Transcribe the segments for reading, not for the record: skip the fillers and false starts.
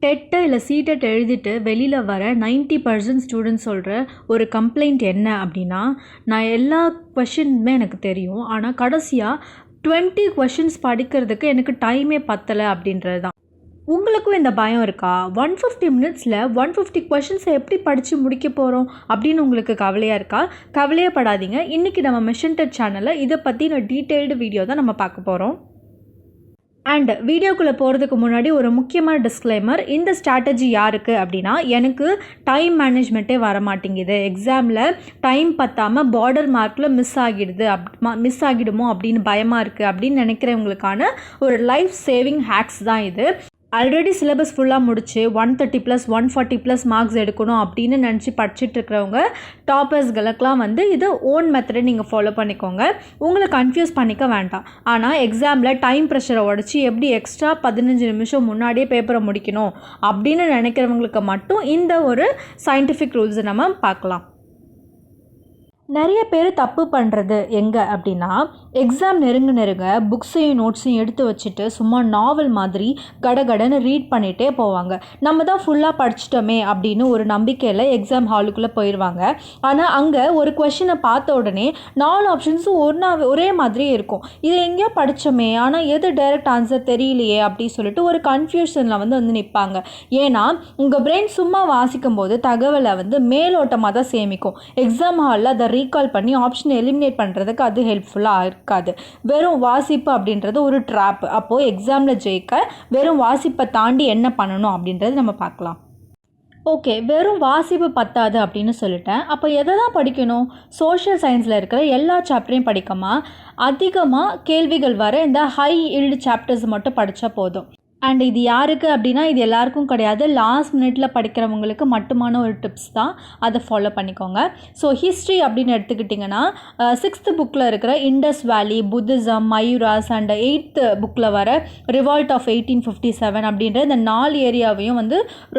TET இல்லை CTET எழுதிட்டு வெளியில் வர 90% ஸ்டூடெண்ட்ஸ் சொல்கிற ஒரு கம்ப்ளைண்ட் என்ன அப்படின்னா, நான் எல்லா கொஷினுமே எனக்கு தெரியும், ஆனால் கடைசியாக 20 கொஷின்ஸ் படிக்கிறதுக்கு எனக்கு டைமே பத்தலை அப்படின்றது தான். உங்களுக்கும் இந்த பயம் இருக்கா? 150 மினிட்ஸில் 150 கொஷின்ஸை எப்படி படித்து முடிக்க போகிறோம் அப்படின்னு உங்களுக்கு கவலையாக இருக்கா? கவலையே படாதீங்க. இன்றைக்கி நம்ம மிஷன் டெட் சேனலில் இதை பற்றின டீட்டெயில்டு வீடியோ தான் நம்ம பார்க்க போகிறோம். அண்ட் வீடியோக்குள்ளே போகிறதுக்கு முன்னாடி ஒரு முக்கியமான டிஸ்க்ளைமர். இந்த ஸ்ட்ராட்டஜி யாருக்கு அப்படின்னா, எனக்கு டைம் மேனேஜ்மெண்ட்டே வர மாட்டேங்குது, எக்ஸாமில் டைம் பத்தாமல் பார்டர் மார்க்கில் மிஸ் ஆகிடுமோ அப்படின்னு பயமாக இருக்குது அப்படின்னு நினைக்கிறவங்களுக்கான ஒரு லைஃப் சேவிங் ஹேக்ஸ் தான் இது. ஆல்ரெடி சிலபஸ் ஃபுல்லாக முடிச்சு 130+, 140+ மார்க்ஸ் எடுக்கணும் அப்படின்னு நினச்சி படிச்சுட்டு இருக்கிறவங்க டாப்பர்ஸ்களுக்கெலாம் இது ஓன் மெத்தடை நீங்கள் ஃபாலோ பண்ணிக்கோங்க. உங்களை கன்ஃபியூஸ் பண்ணிக்க வேண்டாம். ஆனால் எக்ஸாமில் டைம் ப்ரெஷரை உடச்சி எப்படி எக்ஸ்ட்ரா 15 நிமிஷம் முன்னாடியே பேப்பரை முடிக்கணும் அப்படின்னு நினைக்கிறவங்களுக்கு மட்டும் இந்த ஒரு சயின்டிஃபிக் ரூல்ஸை நம்ம பார்க்கலாம். நிறைய பேர் தப்பு பண்ணுறது எங்கே அப்படின்னா, எக்ஸாம் நெருங்க புக்ஸையும் நோட்ஸையும் எடுத்து வச்சுட்டு சும்மா நாவல் மாதிரி கடகடன்னு ரீட் பண்ணிகிட்டே போவாங்க. நம்ம தான் ஃபுல்லாக படிச்சிட்டோமே அப்படின்னு ஒரு நம்பிக்கையில் எக்ஸாம் ஹாலுக்குள்ளே போயிடுவாங்க. ஆனால் அங்கே ஒரு கொஷினை பார்த்த உடனே 4 ஆப்ஷன்ஸும் ஒரே மாதிரியே இருக்கும். இது எங்கேயோ படித்தோமே, ஆனால் எது டைரக்ட் ஆன்சர் தெரியலையே அப்படின்னு சொல்லிட்டு ஒரு கன்ஃபியூஷனில் வந்து நிற்பாங்க. ஏன்னா உங்கள் பிரெயின் சும்மா வாசிக்கும் போது தகவலை மேலோட்டமாக தான் சேமிக்கும். எக்ஸாம் ஹாலில் அதை ரீகால் பண்ணி ஆப்ஷனை எலிமினேட் பண்ணுறதுக்கு அது ஹெல்ப்ஃபுல்லாக இருக்காது. வெறும் வாசிப்பு அப்படின்றது ஒரு ட்ராப். அப்போது எக்ஸாமில் ஜெயிக்க வெறும் வாசிப்பை தாண்டி என்ன பண்ணணும் அப்படின்றது நம்ம பார்க்கலாம். ஓகே, வெறும் வாசிப்பு பத்தாது அப்படின்னு சொல்லிட்டேன். அப்போ எதை தான் படிக்கணும்? சோஷியல் சயின்ஸில் இருக்கிற எல்லா சாப்டரையும் படிக்கமா, அதிகமாக கேள்விகள் வர இந்த ஹை ஈல்டு சாப்டர்ஸ் மட்டும் படித்தா போதும். அண்ட் இது யாருக்கு அப்படின்னா, இது எல்லாருக்கும் கிடையாது, லாஸ்ட் மினிட்ல படிக்கிறவங்களுக்கு மட்டுமான ஒரு டிப்ஸ் தான். அதை ஃபாலோ பண்ணிக்கோங்க. ஸோ ஹிஸ்ட்ரி அப்படின்னு எடுத்துக்கிட்டிங்கன்னா 6th புக்கில் இருக்கிற இண்டஸ் வேலி, புத்திசம், மயூராஸ் அண்ட் 8th புக்கில் வர ரிவால்ட் ஆஃப் 1857 அப்படின்ற இந்த 4 ஏரியாவையும்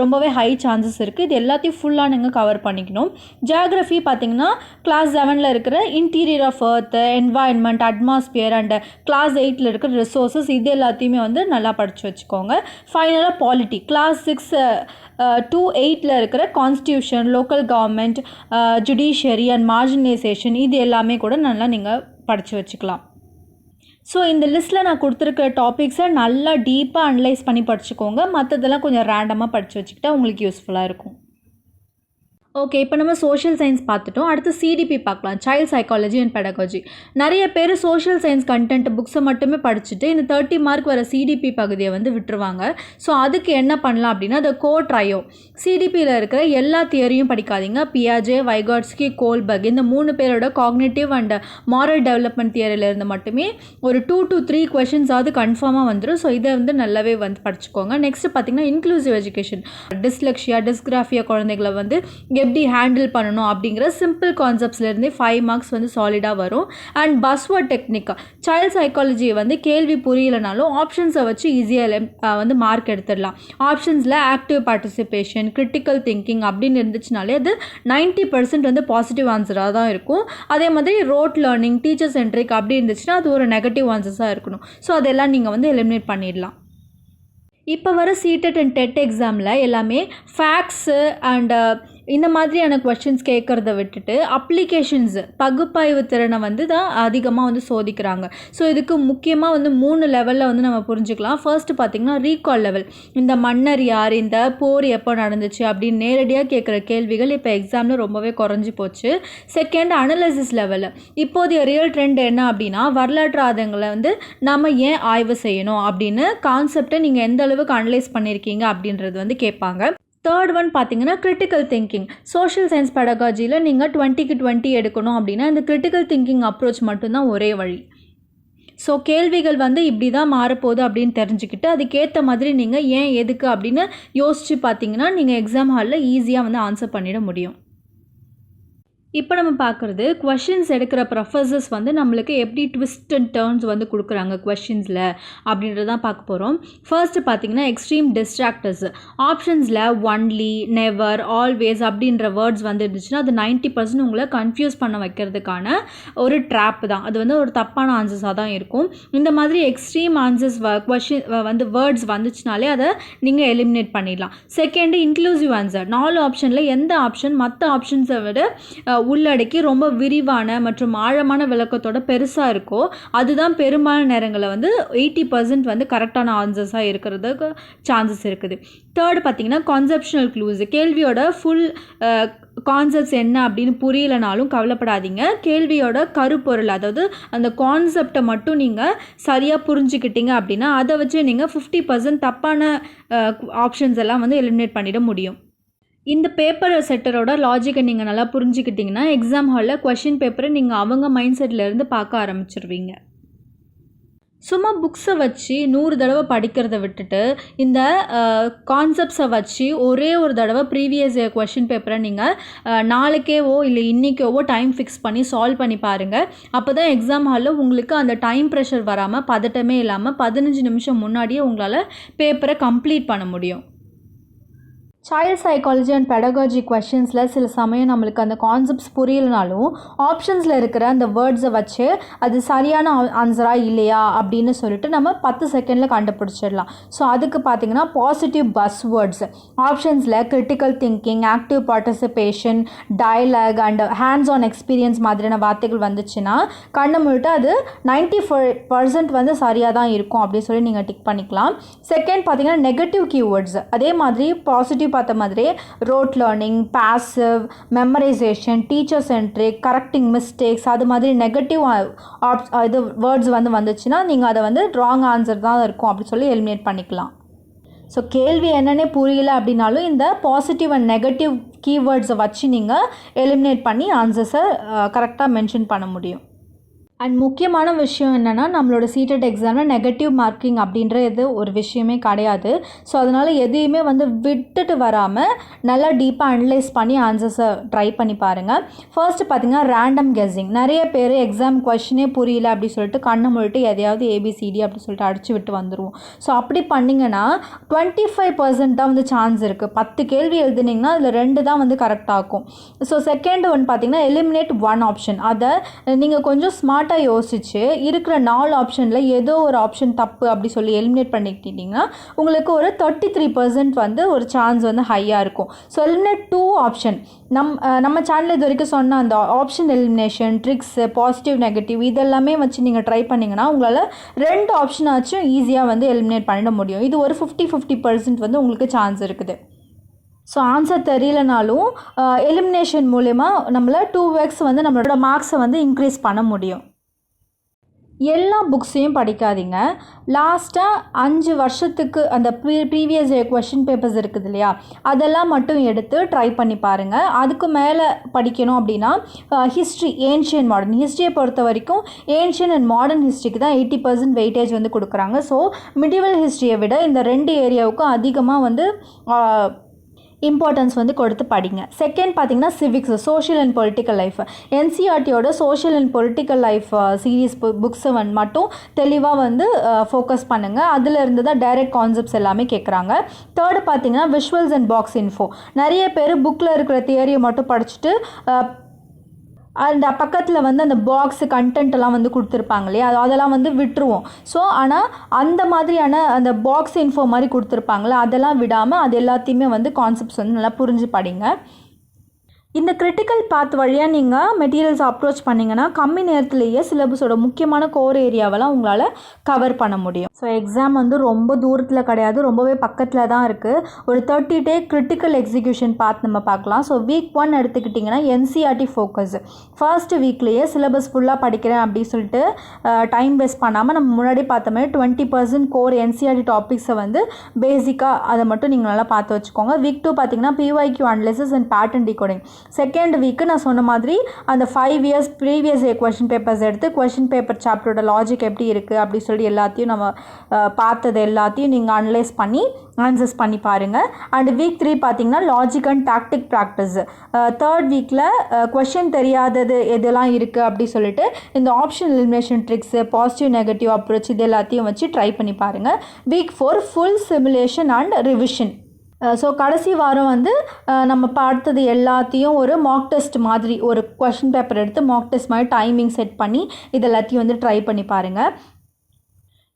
ரொம்பவே ஹை சான்சஸ் இருக்குது. இது எல்லாத்தையும் ஃபுல்லாக நீங்கள் கவர் பண்ணிக்கணும். ஜியாகிரஃபி பார்த்திங்கன்னா கிளாஸ் 7ல் இருக்கிற interior of earth, environment, atmosphere and class 8ல் இருக்கிற ரிசோர்ஸஸ் இது எல்லாத்தையுமே நல்லா படித்து வச்சுக்கோங்க. ஃபைனலாக பாலிட்டி கிளாஸ் 6 to 8ல் இருக்கிற constitution, local government, judiciary and marginalisation இது எல்லாமே கூட நல்லா நீங்கள் படித்து வச்சுக்கலாம். ஸோ இந்த லிஸ்ட்டில் நான் கொடுத்துருக்கிற டாபிக்ஸை நல்லா டீப்பாக அனலைஸ் பண்ணி படிச்சுக்கோங்க. மற்றதெல்லாம் கொஞ்சம் ரேண்டமாக படித்து வச்சுக்கிட்டா உங்களுக்கு யூஸ்ஃபுல்லாக இருக்கும். ஓகே, இப்போ நம்ம சோஷியல் சயின்ஸ் பார்த்துட்டோம். அடுத்து சிடிபி பார்க்கலாம், சைல்ட் சைக்காலஜி அண்ட் பெடகாலஜி. நிறைய பேர் சோஷியல் சயின்ஸ் கண்டென்ட் புக்ஸை மட்டுமே படிச்சுட்டு இந்த 30 மார்க் வர சிடிபி பகுதியை விட்டுருவாங்க. ஸோ அதுக்கு என்ன பண்ணலாம் அப்படின்னா, அந்த ட்ரையோ சிடிபியில் இருக்கிற எல்லா தியரியும் படிக்காதீங்க. பியாஜே, வைகாட்ஸ்கி, கோல்பர்க் இந்த 3 பேரோட காக்னிட்டிவ் அண்ட் மாரல் டெவலப்மெண்ட் தியரியிலேருந்து மட்டுமே ஒரு 2 to 3 கொஷின்ஸாவது கன்ஃபார்மாக வந்துடும். ஸோ இதை நல்லாவே படிச்சுக்கோங்க. நெக்ஸ்ட் பார்த்தீங்கன்னா இன்க்ளூசிவ் எஜுகேஷன், டிஸ்லெக்ஷியா, டிஸ்கிராஃபியா குழந்தைகளை எப்படி ஹேண்டில் பண்ணணும் அப்படிங்கிற சிம்பிள் கான்செப்ட்ஸ்லேருந்தே 5 மார்க்ஸ் சாலிடாக வரும். அண்ட் பஸ்வர்ட் டெக்னிக், சைல்ட் சைக்காலஜியை கேள்வி புரியலைனாலும் ஆப்ஷன்ஸை வச்சு ஈஸியாக மார்க் எடுத்துடலாம். ஆப்ஷன்ஸில் ஆக்டிவ் பார்ட்டிசிபேஷன், கிரிட்டிக்கல் திங்கிங் அப்படின்னு இருந்துச்சுனாலே அது 90% பாசிட்டிவ் ஆன்சராக தான் இருக்கும். அதே மாதிரி ரோட் லேர்னிங், டீச்சர் சென்ட்ரிக் அப்படி இருந்துச்சுன்னா அது ஒரு நெகட்டிவ் ஆன்சர்ஸாக இருக்கணும். ஸோ அதெல்லாம் நீங்கள் எலிமினேட் பண்ணிடலாம். இப்போ வர சிடெட் அண்ட் டெட் எக்ஸாமில் எல்லாமே ஃபேக்ட்ஸு அண்ட் இந்த மாதிரியான கொஷின்ஸ் கேட்குறத விட்டுட்டு அப்ளிகேஷன்ஸ், பகுப்பாய்வு திறனை தான் அதிகமாக சோதிக்கிறாங்க. ஸோ இதுக்கு முக்கியமாக 3 லெவலில் நம்ம புரிஞ்சுக்கலாம். ஃபர்ஸ்ட் பார்த்திங்கன்னா ரீகால் லெவல், இந்த மன்னர் யார், இந்த போர் எப்போ நடந்துச்சு அப்படின்னு நேரடியாக கேட்குற கேள்விகள் இப்போ எக்ஸாமில் ரொம்பவே குறைஞ்சி போச்சு. செகண்ட் அனலைசிஸ் லெவலில், இப்போதைய ரியல் ட்ரெண்ட் என்ன அப்படின்னா, வரலாற்று ஆதாரங்களை நம்ம ஏன் ஆய்வு செய்யணும் அப்படின்னு கான்செப்டை நீங்கள் எந்த அளவுக்கு அனலைஸ் பண்ணியிருக்கீங்க அப்படின்றது கேட்பாங்க. தேர்ட் ஒன் பார்த்தீங்கன்னா கிரிட்டிக்கல் திங்கிங். சோஷியல் சயின்ஸ் பெடகாலஜியில் நீங்கள் 20க்கு 20 எடுக்கணும் அப்படின்னா இந்த கிரிட்டிக்கல் திங்கிங் அப்ரோச் மட்டும்தான் ஒரே வழி. ஸோ கேள்விகள் இப்படி தான் மாறப்போகுது அப்படின்னு தெரிஞ்சுக்கிட்டு அதுக்கேற்ற மாதிரி நீங்கள் ஏன் எதுக்கு அப்படின்னு யோசித்து பார்த்தீங்கன்னா நீங்கள் எக்ஸாம் ஹாலில் ஈஸியாக ஆன்சர் பண்ணிட முடியும். இப்போ நம்ம பார்க்குறது கொஷின்ஸ் எடுக்கிற ப்ரொஃபஸர்ஸ் வந்து நம்மளுக்கு எப்படி ட்விஸ்ட் அண்ட் டர்ன்ஸ் வந்து கொடுக்குறாங்க கொஷின்ஸில் அப்படின்றது தான் பார்க்க போகிறோம். ஃபர்ஸ்ட்டு பார்த்தீங்கன்னா extreme distractors. ஆப்ஷன்ஸில் only, never, always அப்படின்ற வேர்ட்ஸ் வந்து இருந்துச்சுன்னா அது 90% உங்களை கன்ஃபியூஸ் பண்ண வைக்கிறதுக்கான ஒரு ட்ராப் தான். அது வந்து ஒரு தப்பான ஆன்சர்ஸாக தான் இருக்கும். இந்த மாதிரி எக்ஸ்ட்ரீம் ஆன்சர்ஸ் கொஷின் வந்து வேர்ட்ஸ் வந்துச்சுனாலே அதை நீங்கள் எலிமினேட் பண்ணிடலாம். Second inclusive answer. 4 ஆப்ஷனில் எந்த ஆப்ஷன் மற்ற ஆப்ஷன்ஸை விட உள்ளடக்கி ரொம்ப விரிவான மற்றும் ஆழமான விளக்கத்தோட பெருசாக இருக்கோ அதுதான் பெரும்பாலான நேரங்களில் வந்து 80% வந்து கரெக்டான ஆன்சர்ஸாக இருக்கிறதுக்கு சான்சஸ் இருக்குது. தேர்டு பார்த்திங்கன்னா கான்செப்ஷனல் க்ளூஸ். கேள்வியோட ஃபுல் கான்செப்ட்ஸ் என்ன அப்படின்னு புரியலைனாலும் கவலைப்படாதீங்க. கேள்வியோட கருப்பொருள், அதாவது அந்த கான்செப்டை மட்டும் நீங்கள் சரியாக புரிஞ்சுக்கிட்டீங்க அப்படின்னா அதை வச்சு நீங்கள் 50% தப்பான ஆப்ஷன்ஸ் எல்லாம் வந்து எலிமினேட் பண்ணிட முடியும். இந்த பேப்பர் செட்டரோட லாஜிக்கை நீங்கள் நல்லா புரிஞ்சுக்கிட்டிங்கன்னா எக்ஸாம் ஹாலில் கொஷின் பேப்பரை நீங்கள் அவங்க மைண்ட் செட்லேருந்து பார்க்க ஆரம்பிச்சிருவீங்க. சும்மா புக்ஸை வச்சு 100 தடவை படிக்கிறத விட்டுட்டு இந்த கான்செப்ட்ஸை வச்சு ஒரே ஒரு தடவை ப்ரீவியஸ் கொஷின் பேப்பரை நீங்கள் நாளைக்கேவோ இல்லை இன்றைக்கோவோ டைம் ஃபிக்ஸ் பண்ணி சால்வ் பண்ணி பாருங்கள். அப்போ தான் எக்ஸாம் ஹாலில் உங்களுக்கு அந்த டைம் ப்ரெஷர் வராமல் பதட்டமே இல்லாமல் 15 நிமிஷம் முன்னாடியே உங்களால் பேப்பரை கம்ப்ளீட் பண்ண முடியும். சைல்ட் சைக்காலஜி அண்ட் பெடகாலஜி கொஷின்ஸில் சில சமயம் நம்மளுக்கு அந்த கான்செப்ட்ஸ் புரியலனாலும் ஆப்ஷன்ஸில் இருக்கிற அந்த வேர்ட்ஸை வச்சு அது சரியான ஆன்சராக இல்லையா அப்படின்னு சொல்லிட்டு நம்ம 10 செகண்டில் கண்டுபிடிச்சிடலாம். ஸோ அதுக்கு பார்த்திங்கன்னா பாசிட்டிவ் பஸ் வேர்ட்ஸ். ஆப்ஷன்ஸில் critical thinking, active participation, dialogue and hands on experience மாதிரியான வார்த்தைகள் வந்துச்சுன்னா கண்ணை மூடிட்டு அது 95% வந்து சரியாக தான் இருக்கும் அப்படின்னு சொல்லி நீங்கள் டிக் பண்ணிக்கலாம். செகண்ட் பார்த்திங்கன்னா நெகட்டிவ் கீவேர்ட்ஸ். அதே மாதிரி பாசிட்டிவ் பார்த்த மாதிரி road learning, passive, memorisation, teacher centric, correcting mistakes, அது மாதிரி நெகட்டிவ் இது வேர்ட்ஸ் வந்து வந்துச்சுன்னா நீங்கள் அதை வந்து ராங் ஆன்சர் தான் இருக்கும் அப்படி சொல்லி எலிமினேட் பண்ணிக்கலாம். ஸோ கேள்வி என்னென்னே புரியல அப்படின்னாலும் இந்த பாசிட்டிவ் அண்ட் நெகட்டிவ் கீவேர்ட்ஸை வச்சு நீங்கள் எலிமினேட் பண்ணி ஆன்சர்ஸை கரெக்டாக மென்ஷன் பண்ண முடியும். அண்ட் முக்கியமான விஷயம் என்னென்னா நம்மளோட சீட்டட் எக்ஸாமில் நெகட்டிவ் மார்க்கிங் அப்படின்றது ஒரு விஷயமே கிடையாது. ஸோ அதனால் எதையுமே வந்து விட்டுட்டு வராமல் நல்லா டீப்பாக அனலைஸ் பண்ணி ஆன்சர்ஸை ட்ரை பண்ணி பாருங்கள். ஃபர்ஸ்ட்டு பார்த்திங்கன்னா ரேண்டம் கெஸ்ஸிங். நிறைய பேர் எக்ஸாம் கொஷினே புரியல அப்படி சொல்லிட்டு கண்ணை மூடிட்டு எதையாவது ஏபிசிடி அப்படி சொல்லிட்டு அடிச்சு விட்டு வந்துடுவோம். ஸோ அப்படி பண்ணிங்கன்னா 25% தான் வந்து சான்ஸ் இருக்குது. 10 கேள்வி எழுதுனீங்கன்னா அதில் 2 தான் வந்து கரெக்டாக இருக்கும். ஸோ செகண்ட் ஒன் பார்த்திங்கன்னா எலிமினேட் ஒன் ஆப்ஷன். அதை நீங்கள் கொஞ்சம் ஸ்மார்ட் யோசிச்சு இருக்கிற 4 ஆப்ஷனில் ஏதோ ஒரு ஆப்ஷன் தப்பு அப்படி சொல்லி எலிமினேட் பண்ணிக்கிட்டீங்கன்னா உங்களுக்கு ஒரு 33% வந்து ஒரு சான்ஸ் வந்து ஹையாக இருக்கும். So eliminate 2 option. நம்ம சேனல் இது வரைக்கும் சொன்ன அந்த option elimination tricks, positive negative இதெல்லாமே வச்சு நீங்கள் ட்ரை பண்ணிங்கன்னா உங்களால் 2 ஆப்ஷனாச்சும் ஈஸியாக வந்து எலிமினேட் பண்ணிட முடியும். இது ஒரு 50% வந்து உங்களுக்கு சான்ஸ் இருக்குது. ஸோ ஆன்சர் தெரியலனாலும் எலிமினேஷன் மூலமா நம்மள 2x வந்து நம்மளோட மார்க்ஸை வந்து இன்க்ரீஸ் பண்ண முடியும். எல்லா புக்ஸையும் படிக்காதீங்க. லாஸ்ட்டாக 5 வருஷத்துக்கு அந்த ப்ரீவியஸ் கொஷின் பேப்பர்ஸ் இருக்குது இல்லையா, அதெல்லாம் மட்டும் எடுத்து ட்ரை பண்ணி பாருங்கள். அதுக்கு மேலே படிக்கணும் அப்படின்னா ஹிஸ்ட்ரி, ஏன்ஷியன் மாடர்ன் ஹிஸ்ட்ரியை பொறுத்த வரைக்கும் ஏன்ஷியன் அண்ட் மாடர்ன் ஹிஸ்ட்ரிக்கு தான் 80% வெயிட்டேஜ் வந்து கொடுக்குறாங்க. ஸோ மிடிவல் ஹிஸ்ட்ரியை விட இந்த 2 ஏரியாவுக்கும் அதிகமாக வந்து இம்பார்ட்டன்ஸ் வந்து கொடுத்து படிங்க. செகண்ட் பார்த்திங்கன்னா civics, social and political life. என்சிஆர்டியோட social and political life series புக்ஸை மட்டும் தெளிவாக வந்து ஃபோக்கஸ் பண்ணுங்கள். அதில் இருந்து தான் டைரக்ட் கான்செப்ட்ஸ் எல்லாமே கேட்குறாங்க. தேர்டு பார்த்திங்கன்னா விஷுவல்ஸ் அண்ட் பாக்ஸ் இன்ஃபோ. நிறைய பேர் புக்கில் இருக்கிற தியரியை மட்டும் படிச்சுட்டு அந்த பக்கத்தில் வந்து அந்த பாக்ஸு கண்டென்ட் எல்லாம் வந்து கொடுத்துருப்பாங்க இல்லையா, அதெல்லாம் வந்து விட்டுருவோம். ஸோ ஆனால் அந்த மாதிரியான அந்த பாக்ஸ் இன்ஃபோ மாதிரி கொடுத்துருப்பாங்களே அதெல்லாம் விடாமல் அது எல்லாத்தையுமே வந்து கான்செப்ட்ஸ் வந்து நல்லா புரிஞ்சு படிங்க. இந்த கிரிட்டிக்கல் பாத் வழியாக நீங்கள் மெட்டீரியல்ஸ் அப்ரோச் பண்ணிங்கன்னா கம்மி நேரத்திலேயே சிலபஸோட முக்கியமான கோர் ஏரியாவெல்லாம் உங்களால் கவர் பண்ண முடியும். ஸோ எக்ஸாம் வந்து ரொம்ப தூரத்தில் கிடையாது, ரொம்பவே பக்கத்தில் தான் இருக்குது. ஒரு 30 டே கிரிட்டிக்கல் எக்ஸிக்யூஷன் பாத் நம்ம பார்க்கலாம். ஸோ வீக் 1 எடுத்துக்கிட்டிங்கன்னா என்சிஆர்டி ஃபோக்கஸ். ஃபர்ஸ்ட் வீக்லேயே சிலபஸ் ஃபுல்லாக படிக்கிறேன் அப்படின்னு சொல்லிட்டு டைம் வேஸ்ட் பண்ணாமல் நம்ம முன்னாடி பார்த்த மாதிரி 20% கோர் என்சிஆர்டி டாபிக்ஸை வந்து பேசிக்காக அதை மட்டும் நீங்கள் நல்லா பார்த்து வச்சுக்கோங்க. வீக் 2 பார்த்திங்கன்னா PYQ analysis and pattern decoding. Second week நான் சொன்ன மாதிரி அந்த 5 இயர்ஸ் ப்ரீவியஸ் கொஷின் பேப்பர்ஸ் எடுத்து கொஷின் பேப்பர் சாப்டரோட லாஜிக் எப்படி இருக்குது அப்படி சொல்லி எல்லாத்தையும் நம்ம பார்த்தது எல்லாத்தையும் நீங்கள் அனலைஸ் பண்ணி ஆன்சர்ஸ் பண்ணி பாருங்கள். அண்ட் வீக் 3 பார்த்தீங்கன்னா logic and tactic practice. Third வீக்கில் கொஷின் தெரியாதது எதெல்லாம் இருக்குது அப்படி சொல்லிட்டு இந்த option elimination tricks, positive negative approach இது எல்லாத்தையும் வச்சு ட்ரை பண்ணி பாருங்கள். Week 4 full simulation and revision. So கடைசி வாரம் வந்து நம்ம பார்த்தது எல்லாத்தையும் ஒரு மாக் டெஸ்ட் மாதிரி ஒரு கொஷின் பேப்பர் எடுத்து மாக் டெஸ்ட் மாதிரி டைமிங் செட் பண்ணி இது எல்லாத்தையும் வந்து ட்ரை பண்ணி பாருங்கள்.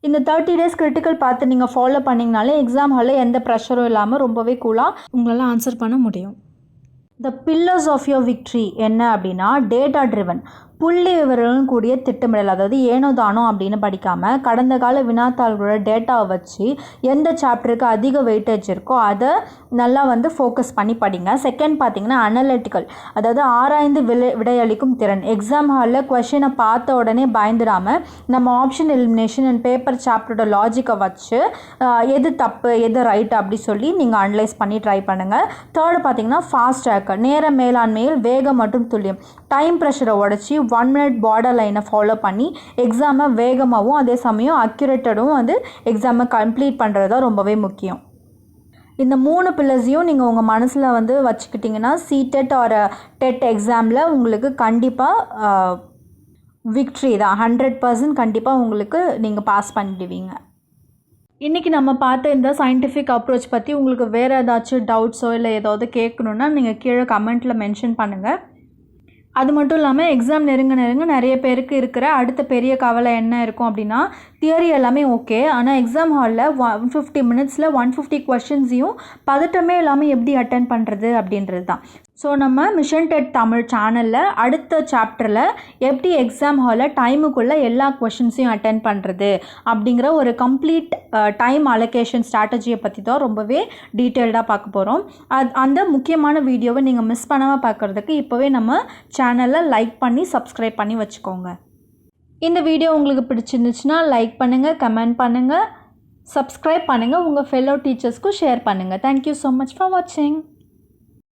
இந்த 30 டேஸ் கிரிட்டிக்கல் பார்த்து நீங்கள் ஃபாலோ பண்ணிங்கனாலே எக்ஸாம் ஹாலில் எந்த ப்ரெஷரும் இல்லாமல் ரொம்பவே கூலாக உங்களால் ஆன்சர் பண்ண முடியும். The pillars of your victory என்ன அப்படின்னா டேட்டா ட்ரிவன், புள்ளி விவரங்களும் கூடிய திட்டமிடல். அதாவது ஏனோ தானோ அப்படின்னு படிக்காமல் கடந்த கால வினாத்தாள்களோட டேட்டாவை வச்சு எந்த சாப்டருக்கு அதிக வெயிட்டேஜ் இருக்கோ அதை நல்லா வந்து ஃபோக்கஸ் பண்ணி படிங்க. செகண்ட் பார்த்தீங்கன்னா அனலிட்டிக்கல், அதாவது ஆராய்ந்து விடையளிக்கும் திறன். எக்ஸாம் ஹாலில் கொஷினை பார்த்த உடனே பயந்துடாமல் நம்ம ஆப்ஷன் எலிமினேஷன் அண்ட் பேப்பர் சாப்டரோட லாஜிக்கை வச்சு எது தப்பு எது ரைட் அப்படி சொல்லி நீங்கள் அனலைஸ் பண்ணி ட்ரை பண்ணுங்கள். தேர்டு பார்த்தீங்கன்னா ஃபாஸ்ட் ட்ராக், நேர மேலாண்மையில் வேகம் மற்றும் துல்லியம். டைம் ப்ரெஷரை உடச்சி 1 minute பார்டர் லைனை ஃபாலோ பண்ணி எக்ஸாமை வேகமாகவும் அதே சமயம் அக்யூரேட்டடும் வந்து எக்ஸாமை கம்ப்ளீட் பண்ணுறது தான் ரொம்பவே முக்கியம். இந்த 3 பில்லர்ஸையும் நீங்கள் உங்கள் மனசில் வந்து வச்சுக்கிட்டிங்கன்னா சிடெட் ஆர் டெட் எக்ஸாமில் உங்களுக்கு கண்டிப்பாக விக்ட்ரி தான், 100% கண்டிப்பாக உங்களுக்கு நீங்கள் பாஸ் பண்ணிடுவீங்க. இன்றைக்கி நம்ம பார்த்த இந்த சயின்டிஃபிக் அப்ரோச் பற்றி உங்களுக்கு வேறு ஏதாச்சும் டவுட்ஸோ இல்லை ஏதாவது கேட்கணுன்னா நீங்கள் கீழே கமெண்ட்டில் மென்ஷன் பண்ணுங்கள். அது மட்டும் இல்லாமல் எக்ஸாம் நெருங்க நிறைய பேருக்கு இருக்கிற அடுத்த பெரிய கவலை என்ன இருக்கும் அப்படின்னா தியரி எல்லாமே ஓகே, ஆனால் எக்ஸாம் ஹாலில் 150 minutesல 150 கொஷின்ஸையும் பதட்டமே இல்லாமல் எப்படி அட்டென்ட் பண்ணுறது அப்படின்றது தான். ஸோ நம்ம மிஷன் டெட் தமிழ் சேனலில் அடுத்த சாப்டரில் எப்படி எக்ஸாம் ஹாலில் டைமுக்குள்ளே எல்லா கொஷின்ஸையும் அட்டென்ட் பண்ணுறது அப்படிங்கிற ஒரு கம்ப்ளீட் டைம் அலோகேஷன் ஸ்ட்ராட்டஜியை பற்றி தான் ரொம்பவே டீட்டெயில்டாக பார்க்க போகிறோம். அந்த முக்கியமான வீடியோவை நீங்கள் மிஸ் பண்ணாமல் பார்க்குறதுக்கு இப்போவே நம்ம சேனலில் லைக் பண்ணி சப்ஸ்கிரைப் பண்ணி வச்சுக்கோங்க. இந்த வீடியோ உங்களுக்கு பிடிச்சிருந்துச்சுன்னா லைக் பண்ணுங்கள், கமெண்ட் பண்ணுங்கள், சப்ஸ்கிரைப் பண்ணுங்கள், உங்கள் ஃபெல்லோ டீச்சர்ஸ்க்கும் ஷேர் பண்ணுங்கள். தேங்க்யூ ஸோ மச் ஃபார் வாட்சிங்.